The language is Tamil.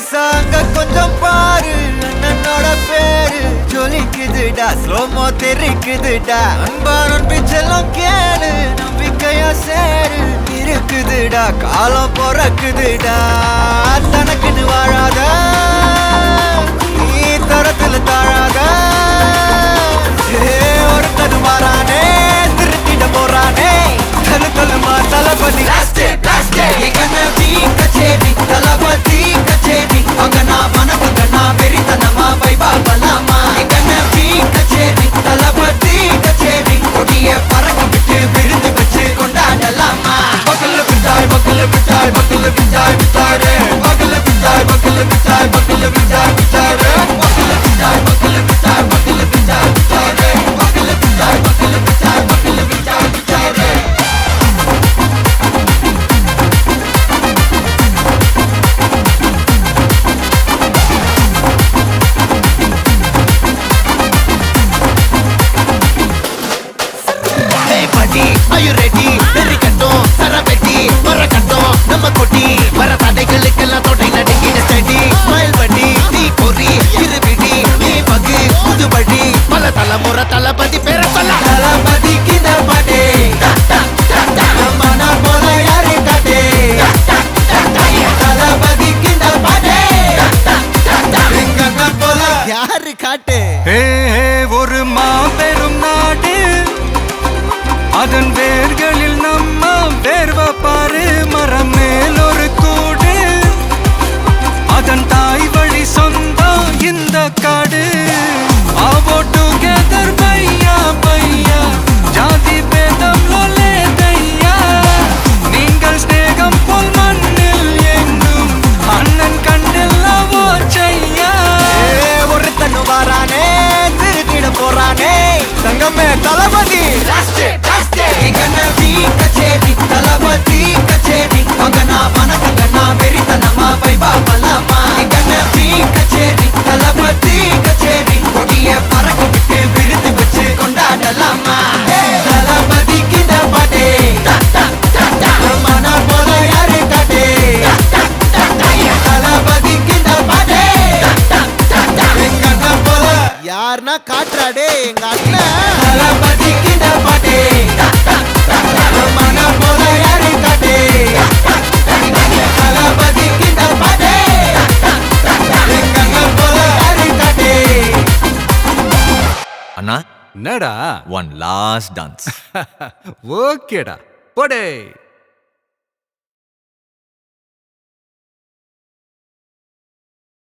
நைசாங்க கொஞ்சம் பாரு அண்ணனோட பேரு ஜொலிக்குதுடா ஸ்லோமோ தெரிக்குதுடா அன்பாரன் பிச்செல்லாம் கேளு நம்பிக்கையா சேரு இருக்குதுடா காலம் பொறக்குதுடா தனக்குன்னு வாழாத நீ தரத்துல தாழாத ஒருத்தது மாறானே திருத்திட போறானே தலு தலுமா தளபதி கச்சேரி தளபதி கச்சேரி அங்கனா மனசுங்கனா வெறித்தனமா வைபா பலாமா கனவி கச்சேரி தளபதி கச்சேரி கொடிய பறக்க விட்டு விருந்து வச்சு கொண்டாடலாமா பக்கல பிட்டாய் பக்கல பிட்டாய் பக்கல பிட்டாய் பிட்டாரே பக்கல பிட்டாய் பக்கல பிட்டாய் பக்கல பிட்டாய் பிட்டாரே பக்கல பிட்டாய் பக்கல பிட்டாய் பக்கல பிட்டாய் பிட்டாரே பக்கல பிட்டாய் பக்கல பிட்டாய் பக்கல பிட்டாய் பிட்டாரே Are you ready? Very கட்டும் சரபெட்டி வர கட்டும் நம்ம கொட்டி வர தடைகளுக்கெல்லாம் தொடை நடுங்கின ஸ்டடி ஸ்மைல் பண்ணி நீ பொறி இருவிடி நீ பகு புதுபடி பல தலைமுறை தளபதி பேர சொல்ல தளபதி கித பாட்டே மன போல யாரு காட்டே தளபதி கித பாட்டே எங்க போல யாரு காட்டே ஒரு மாபெரும் நாடு அதன் வேர்களில் நம்ம வேர்வ பாரு மரம் மேல் ஒரு கூடு அதன் தாய் வழி சொந்தம் இந்த காடு ஆவோ டுகெதர் பையா பையா ஜாதி பேதம் லோலே தையா நீங்கள் ஸ்நேகம் போல் மண்ணில் எங்கும் அண்ணன் கண்டில்லவோ செய்யா ஒருத்தனு வாரானே திருத்திட போறானே தங்கமே தளபதி கனவி கச்சேரி தளபதி கச்சேரி அங்கனா மனசங்கனா வெறித்தனமா வைபா பலாமா கனவி கச்சேரி தளபதி கச்சேரி கொடிய பறக்க விட்டு விருந்து வச்சு கொண்டாடலாமா தளபதி கித பாட்டே மன போல யாரு காட்டே தளபதி கித பாட்டே எங்க அண்ணன் போல யாருன்னா காட்டுறாடே எங்க அண்ணன் தளபதி கித பாட்டே மன போல யாரு காட்டே தளபதி கித பாட்டே எங்க அண்ணன் போல யாரு காட்டே அண்ணா என்னடா one last dance ஓகேடா போடே